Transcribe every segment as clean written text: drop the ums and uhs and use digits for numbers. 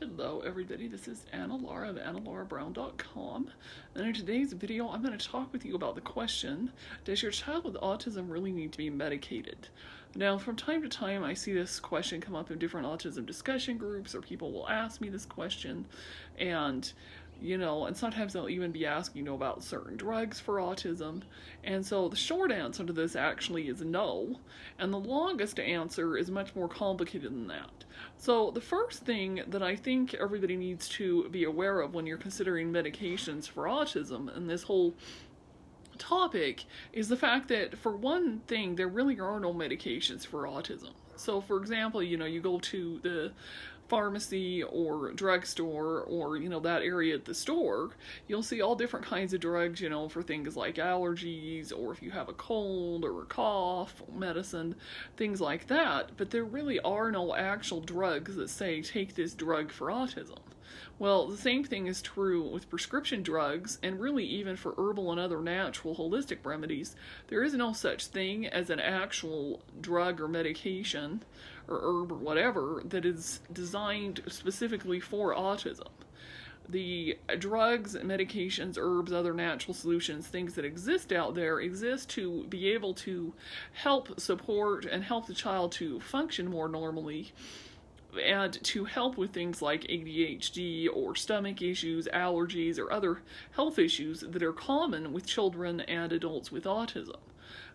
Hello everybody, this is Anna Laura of AnnaLauraBrown.com, and in today's video I'm going to talk with you about the question, does your child with autism really need to be medicated? Now, from time to time I see this question come up in different autism discussion groups, or people will ask me this question, and and sometimes they'll even be asking, about certain drugs for autism. And so the short answer to this actually is no. And the longest answer is much more complicated than that. So the first thing that I think everybody needs to be aware of when you're considering medications for autism and this whole topic is the fact that, for one thing, there really are no medications for autism. So, for example, you go to the pharmacy or drugstore or, that area at the store, you'll see all different kinds of drugs, for things like allergies, or if you have a cold or a cough, medicine, things like that. But there really are no actual drugs that say, take this drug for autism. Well, the same thing is true with prescription drugs, and really even for herbal and other natural holistic remedies. There is no such thing as an actual drug or medication or herb or whatever that is designed specifically for autism. The drugs, medications, herbs, other natural solutions, things that exist out there exist to be able to help support and help the child to function more normally, and to help with things like ADHD or stomach issues, allergies, or other health issues that are common with children and adults with autism.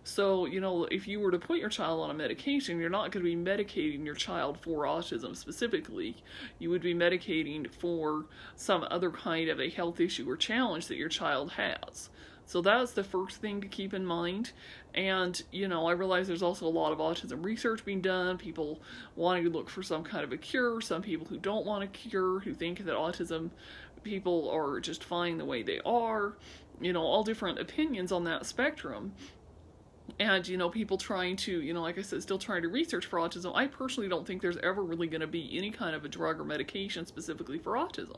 So, if you were to put your child on a medication, you're not going to be medicating your child for autism specifically. You would be medicating for some other kind of a health issue or challenge that your child has. So that's the first thing to keep in mind. And, I realize there's also a lot of autism research being done, people wanting to look for some kind of a cure, some people who don't want a cure, who think that autism people are just fine the way they are, all different opinions on that spectrum. And, people trying to, like I said, still trying to research for autism. I personally don't think there's ever really going to be any kind of a drug or medication specifically for autism.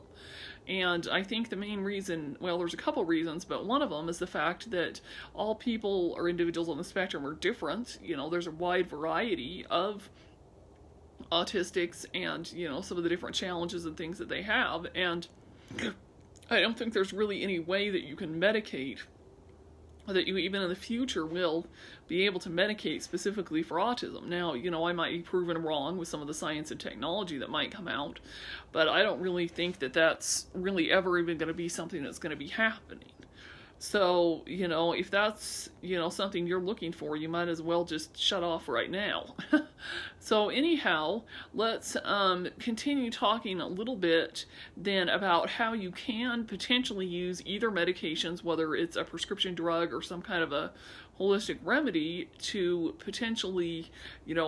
And I think the main reason, well, there's a couple reasons, but one of them is the fact that all people or individuals on the spectrum are different. There's a wide variety of autistics and, some of the different challenges and things that they have. And I don't think there's really any way that you can medicate, that you even in the future will be able to medicate specifically for autism. Now, I might be proven wrong with some of the science and technology that might come out, but I don't really think that that's really ever even going to be something that's going to be happening. So, if that's, something you're looking for, you might as well just shut off right now. So anyhow, let's continue talking a little bit then about how you can potentially use either medications, whether it's a prescription drug or some kind of a holistic remedy, to potentially,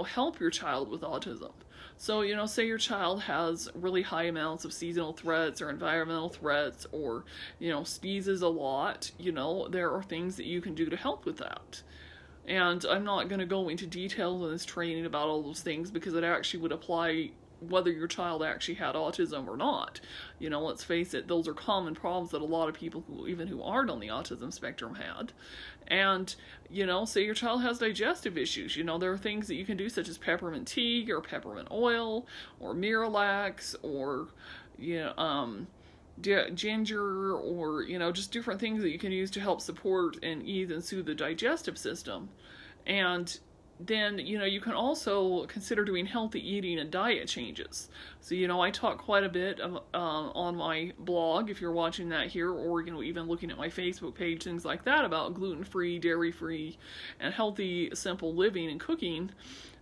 help your child with autism. So, say your child has really high amounts of seasonal threats or environmental threats, or, sneezes a lot, there are things that you can do to help with that. And I'm not going to go into details in this training about all those things, because it actually would apply whether your child actually had autism or not. Let's face it, those are common problems that a lot of people who aren't on the autism spectrum had. And, say your child has digestive issues, there are things that you can do, such as peppermint tea or peppermint oil or Miralax or, ginger, or, just different things that you can use to help support and ease and soothe the digestive system. And then, you can also consider doing healthy eating and diet changes. So, I talk quite a bit on my blog, if you're watching that here, or, even looking at my Facebook page, things like that, about gluten-free, dairy-free, and healthy, simple living and cooking.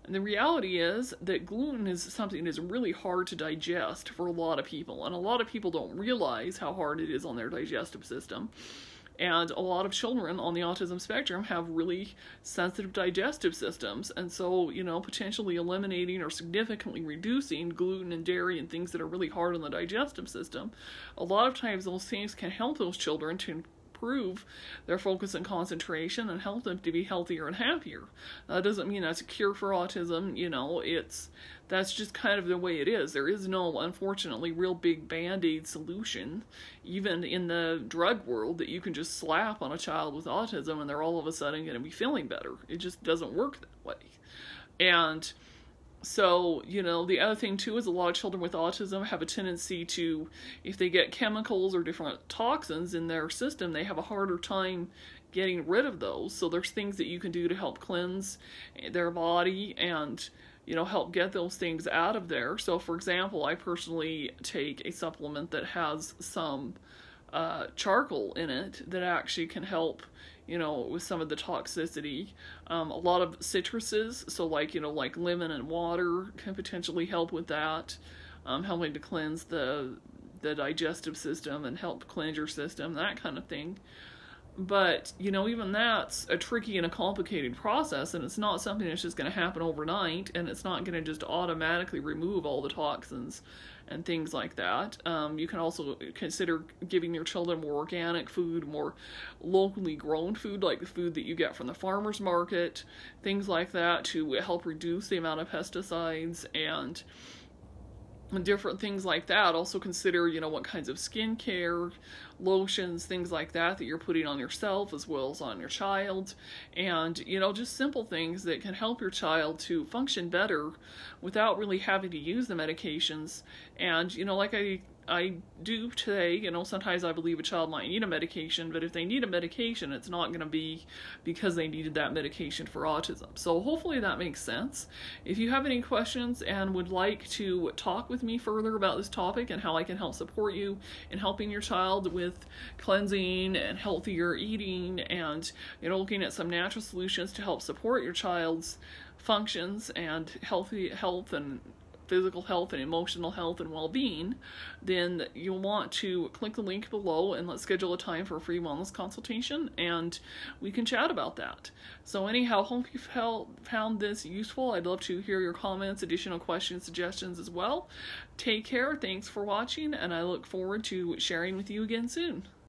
And the reality is that gluten is something that is really hard to digest for a lot of people, and a lot of people don't realize how hard it is on their digestive system. And a lot of children on the autism spectrum have really sensitive digestive systems. And so, potentially eliminating or significantly reducing gluten and dairy and things that are really hard on the digestive system, a lot of times those things can help those children to improve their focus and concentration and help them to be healthier and happier. That doesn't mean that's a cure for autism, that's just kind of the way it is. There is no, unfortunately, real big band-aid solution, even in the drug world, that you can just slap on a child with autism and they're all of a sudden going to be feeling better. It just doesn't work that way. And So, the other thing too is a lot of children with autism have a tendency to, if they get chemicals or different toxins in their system, they have a harder time getting rid of those. So there's things that you can do to help cleanse their body and, help get those things out of there. So, for example, I personally take a supplement that has some charcoal in it that actually can help, with some of the toxicity. A lot of citruses, so like lemon and water can potentially help with that, helping to cleanse the digestive system and help cleanse your system, that kind of thing. But, even that's a tricky and a complicated process, and it's not something that's just going to happen overnight, and it's not going to just automatically remove all the toxins and things like that. You can also consider giving your children more organic food, more locally grown food, like the food that you get from the farmer's market, things like that, to help reduce the amount of pesticides and different things like that. Also consider, what kinds of skincare, lotions, things like that you're putting on yourself as well as on your child. And, just simple things that can help your child to function better without really having to use the medications. And, like I do today, sometimes I believe a child might need a medication, but if they need a medication, it's not going to be because they needed that medication for autism. So hopefully that makes sense. If you have any questions and would like to talk with me further about this topic and how I can help support you in helping your child with cleansing and healthier eating and, looking at some natural solutions to help support your child's functions and healthy health and physical health and emotional health and well-being, then you'll want to click the link below and let's schedule a time for a free wellness consultation and we can chat about that. So anyhow, hope you've found this useful. I'd love to hear your comments, additional questions, suggestions as well. Take care, thanks for watching, and I look forward to sharing with you again soon.